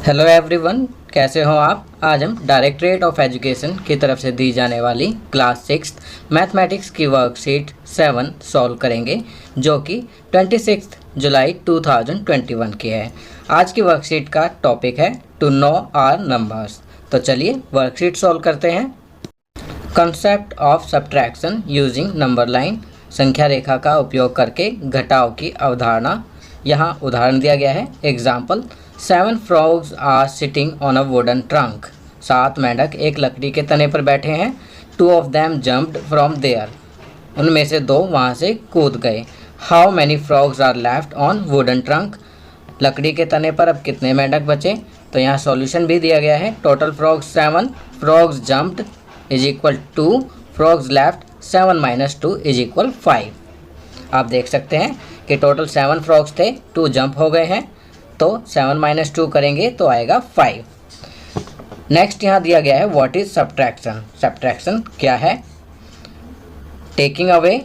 Hello everyone, कैसे हो आप। आज हम डायरेक्टरेट ऑफ एजुकेशन की तरफ से दी जाने वाली क्लास 6 मैथमेटिक्स की वर्कशीट 7 सॉल्व करेंगे, जो कि 26 जुलाई 2021 की है। आज की वर्कशीट का टॉपिक है टू नो आर नंबर्स। तो चलिए वर्कशीट सॉल्व करते हैं। Concept of subtraction using number line, संख्या रेखा का उपयोग करके घटाव की अवधारणा। यहाँ उदाहरण दिया गया है। Example, 7 frogs are sitting on a wooden trunk. 7 मेंढक एक लकड़ी के तने पर बैठे हैं। 2 of them jumped from there। उनमें से 2 वहाँ से कूद गए। How many frogs are left on wooden trunk. लकड़ी के तने पर अब कितने मेंढक बचे। तो यहाँ सॉल्यूशन भी दिया गया है। Total frogs 7, frogs jumped is equal 2, frogs left 7 - 2 is equal 5। आप देख सकते हैं कि टोटल 7 फ्रॉग्स थे, 2 जंप हो गए हैं, तो 7 - 2 करेंगे तो आएगा 5। नेक्स्ट यहाँ दिया गया है व्हाट इज सब्ट्रैक्शन। सब्ट्रैक्शन क्या है। Taking away,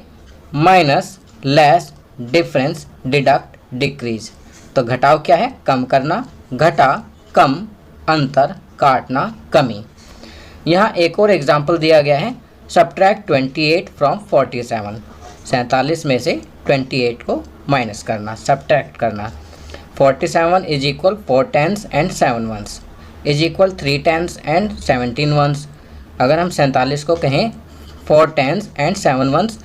minus, less, difference, deduct, decrease. तो घटाव क्या है, कम करना, घटा, कम, अंतर, काटना, कमी। यहाँ एक और एग्जाम्पल दिया गया है। Subtract 28 from 47। 47 में से 28 को माइनस करना, सब्ट्रैक्ट करना। 47 is equal 4 10s and 7 1s is equal 3 10s and 17 1s। अगर हम 47 को कहें 4 10s एंड 7 1s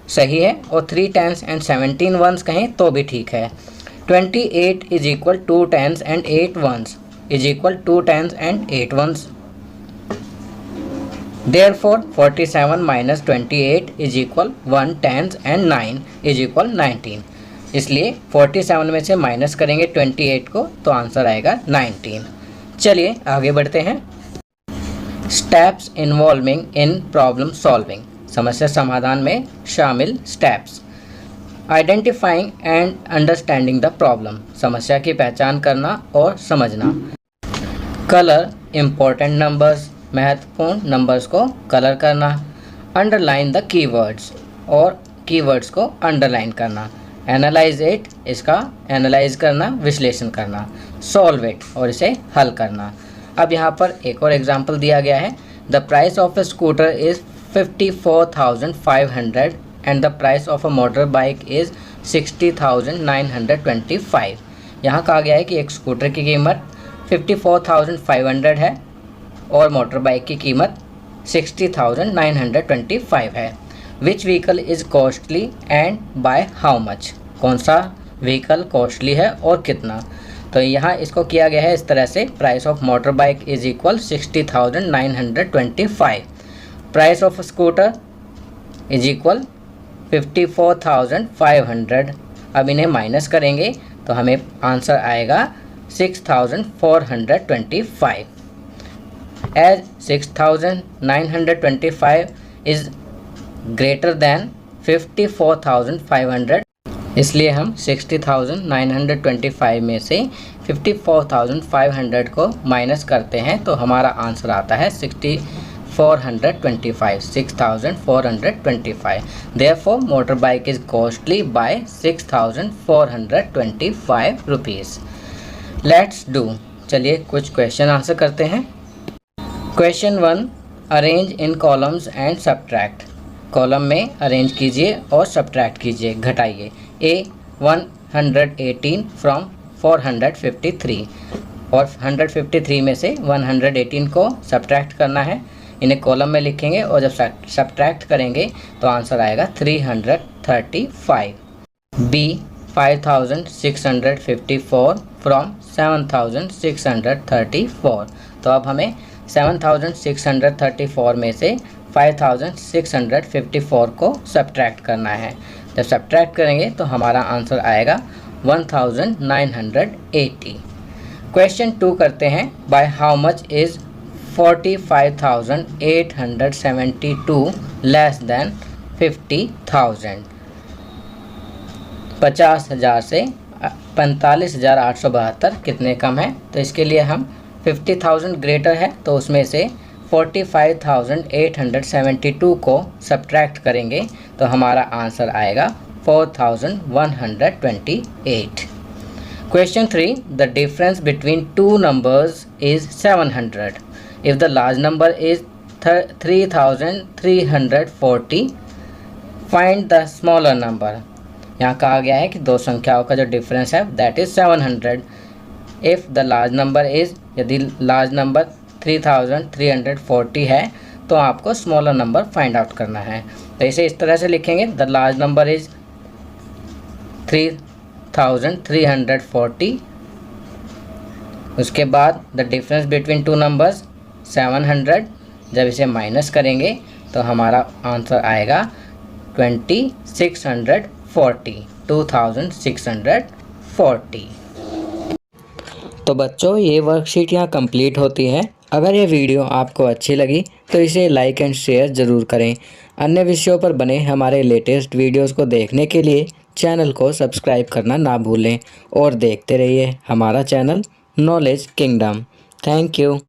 सही है, और 3 10s एंड 17 1s कहें तो भी ठीक है। 28 is equal 2 10s and 8 1s is equal 2 10s and 8 1s। Therefore 47 minus 28 is equal 1 10s and 9 is equal 19। इसलिए 47 में से माइनस करेंगे 28 को तो आंसर आएगा 19। चलिए आगे बढ़ते हैं। Steps involving in problem solving, समस्या समाधान में शामिल steps. Identifying and understanding the problem, समस्या की पहचान करना और समझना। कलर इम्पोर्टेंट नंबर्स, महत्वपूर्ण नंबर्स को कलर करना। अंडरलाइन द कीवर्ड्स, और कीवर्ड्स को अंडरलाइन करना। एनालाइज इट, इसका एनालाइज करना, विश्लेषण करना। सॉल्व इट, और इसे हल करना। अब यहाँ पर एक और एग्जांपल दिया गया है। The price of a scooter is 54,500 and the price of a motor bike is 60,925। यहाँ कहा गया है कि एक स्कूटर की कीमत 54,500 है और मोटर बाइक की कीमत 60,925 है। Which vehicle is costly and by how much, कौन सा व्हीकल कॉस्टली है और कितना। तो यहाँ इसको किया गया है इस तरह से। Price of motor bike is equal 60,925, price of scooter is equal 54,500। अब इन्हें माइनस करेंगे तो हमें आंसर आएगा 6,425। As 6,925 is greater than 54,500, इसलिए हम 60,925 में से 54,500 को माइनस करते हैं तो हमारा आंसर आता है 6,425। Therefore motor bike is costly by 6,425 rupees। Let's do, चलिए कुछ क्वेश्चन आंसर करते हैं। Question 1, arrange in columns and subtract. Column में अरेंज कीजिए और सब्ट्रैक्ट कीजिए, घटाइए। ए 118 फ्रॉम 453, और 153 में से 118 को सब्ट्रैक्ट करना है। इन्हें कॉलम में लिखेंगे और जब सब्ट्रैक्ट करेंगे तो आंसर आएगा 335। B 5,654 from 7,634। तो अब हमें 7,634 में से 5,654 को सब्ट्रैक्ट करना है। जब सब्ट्रैक्ट करेंगे तो हमारा आंसर आएगा 1,980। क्वेश्चन 2 करते हैं। Bye how much is 45,872 less than 50,000। 50,000 से 45,872 कितने कम है। तो इसके लिए हम 50,000 ग्रेटर है तो उसमें से 45,872 को सब्ट्रैक्ट करेंगे तो हमारा आंसर आएगा 4,128। Question 3. The difference between two numbers is 700. If the large number is 3340, find the smaller number. यहाँ कहा गया है कि दो संख्याओं का जो डिफरेंस है that is 700. If the large number is, यदि लार्ज नंबर 3340 है तो आपको स्मॉलर नंबर फाइंड आउट करना है. तो इसे इस तरह से लिखेंगे, द लार्ज नंबर इज़ 3340. उसके बाद the difference between two numbers 700. जब इसे माइनस करेंगे तो हमारा आंसर आएगा 2640. तो बच्चों ये वर्कशीट यहाँ कंप्लीट होती है. अगर ये वीडियो आपको अच्छी लगी तो इसे लाइक एंड शेयर ज़रूर करें. अन्य विषयों पर बने हमारे लेटेस्ट वीडियोस को देखने के लिए चैनल को सब्सक्राइब करना ना भूलें और देखते रहिए हमारा channel knowledge kingdom. Thank you.